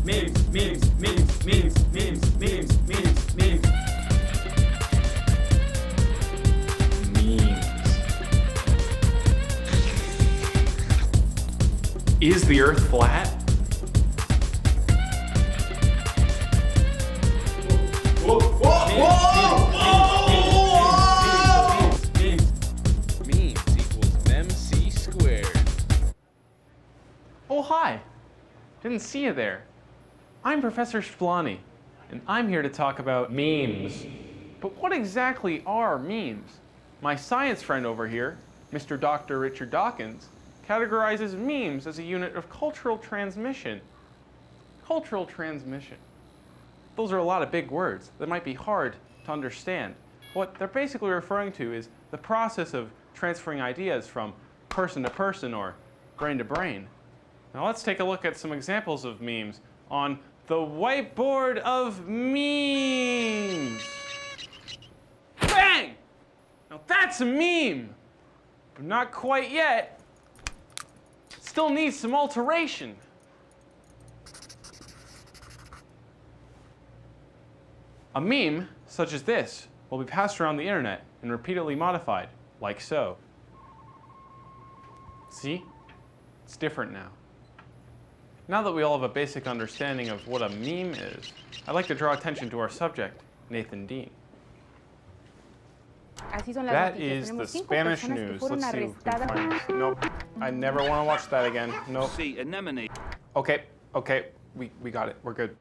Memes, memes, memes, memes, memes, memes, memes, memes. Memes. Is the Earth flat? Whoa, whoa, whoa, Memes equals MC squared. Oh, hi. Didn't see you there. I'm Professor Shplani, and I'm here to talk about memes. But what exactly are memes? My science friend over here, Mr. Dr. Richard Dawkins, categorizes memes as a unit of cultural transmission. Cultural transmission. Those are a lot of big words that might be hard to understand. What they're basically referring to is the process of transferring ideas from person to person or brain to brain. Now let's take a look at some examples of memes on the whiteboard of memes. Bang! Now that's a meme, but not quite yet. Still needs some alteration. A meme, such as this, will be passed around the internet and repeatedly modified, like so. See? It's different now. Now that we all have a basic understanding of what a meme is, I'd like to draw attention to our subject, Nathan Dean. That is the Spanish news. Let's see if we can find this. Nope. I never want to watch that again. Nope. See, anemone. Okay, we got it. We're good.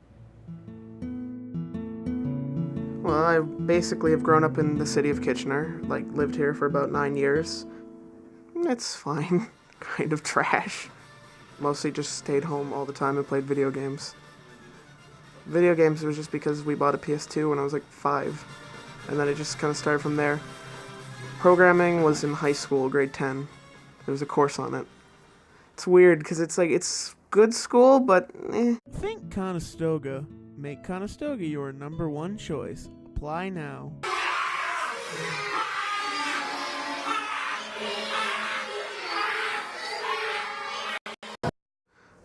Well, I basically have grown up in the city of Kitchener, like lived here for about 9 years. It's fine. Kind of trash. Mostly just stayed home all the time and played video games. Video games was just because we bought a PS2 when I was like 5. And then it just kind of started from there. Programming was in high school, grade 10. There was a course on it. It's weird because it's like, it's good school, but eh. Think Conestoga. Make Conestoga your #1 choice. Apply now.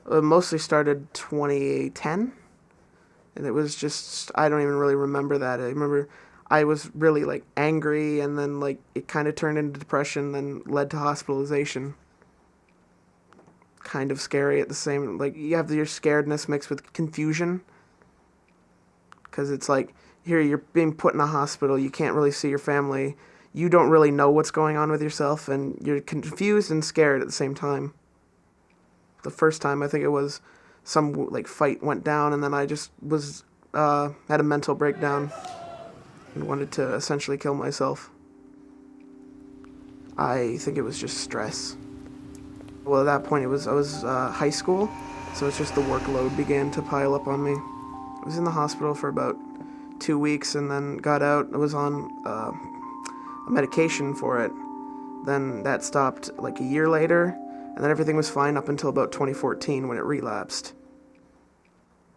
It mostly started 2010. And it was just, I don't even really remember that. I remember I was really like angry, and then like it kind of turned into depression, then led to hospitalization. Kind of scary at the same, like you have your scaredness mixed with confusion. Because it's like, here you're being put in a hospital, you can't really see your family, you don't really know what's going on with yourself, and you're confused and scared at the same time. The first time, I think it was some like fight went down, and then I just was had a mental breakdown and wanted to essentially kill myself. I think it was just stress. Well, at that point I was high school, so it's just the workload began to pile up on me. I was in the hospital for about 2 weeks and then got out. I was on a medication for it. Then that stopped like a year later, and then everything was fine up until about 2014 when it relapsed.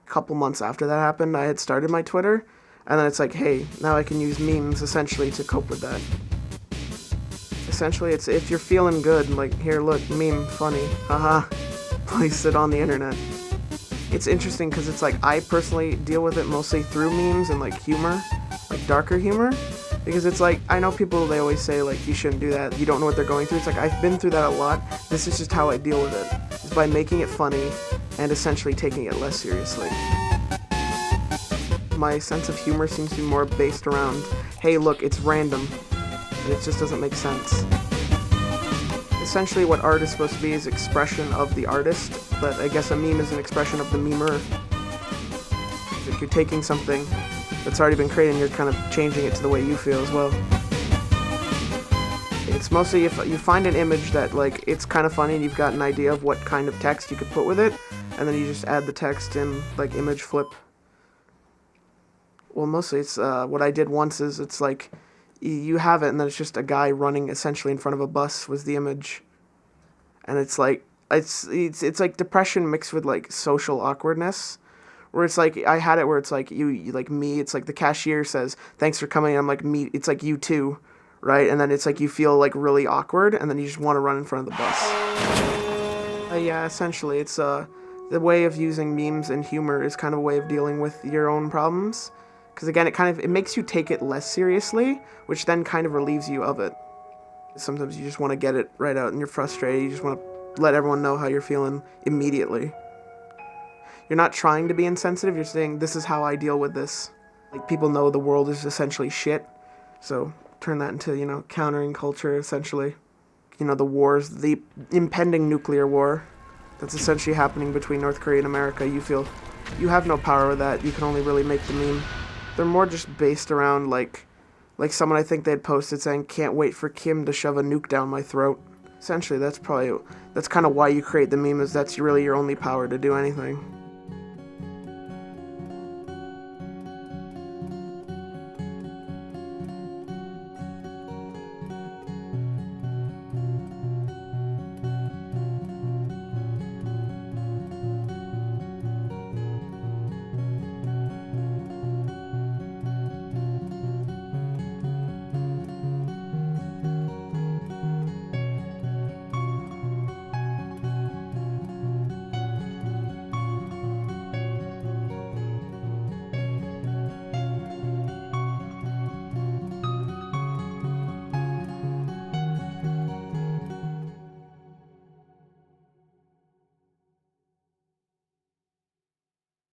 A couple months after that happened, I had started my Twitter, and then it's like, hey, now I can use memes essentially to cope with that. Essentially, it's if you're feeling good, like, here, look, meme, funny, haha, place it on the internet. It's interesting because it's like, I personally deal with it mostly through memes and like humor, like darker humor, because it's like, I know people, they always say like, you shouldn't do that, you don't know what they're going through. It's like, I've been through that a lot. This is just how I deal with it, is by making it funny and essentially taking it less seriously. My sense of humor seems to be more based around, hey, look, it's random, and it just doesn't make sense. Essentially what art is supposed to be is expression of the artist, but I guess a meme is an expression of the memer. Like you're taking something that's already been created and you're kind of changing it to the way you feel as well. It's mostly if you find an image that like it's kind of funny and you've got an idea of what kind of text you could put with it, and then you just add the text in like image flip. Well, mostly it's what I did once is it's like you have it and then it's just a guy running essentially in front of a bus was the image, and it's like it's like depression mixed with like social awkwardness, where it's like I had it where it's like you like me, it's like the cashier says thanks for coming, and I'm like me, it's like you too, right? And then it's like you feel like really awkward, and then you just want to run in front of the bus. Yeah, essentially, it's the way of using memes and humor is kind of a way of dealing with your own problems. Because again, it makes you take it less seriously, which then kind of relieves you of it. Sometimes you just want to get it right out and you're frustrated. You just want to let everyone know how you're feeling immediately. You're not trying to be insensitive, you're saying, this is how I deal with this. Like, people know the world is essentially shit, so turn that into, you know, countering culture, essentially. You know, the wars, the impending nuclear war that's essentially happening between North Korea and America. You feel you have no power with that. You can only really make the meme. They're more just based around, like someone I think they'd posted saying, can't wait for Kim to shove a nuke down my throat. Essentially, that's kind of why you create the meme, is that's really your only power to do anything.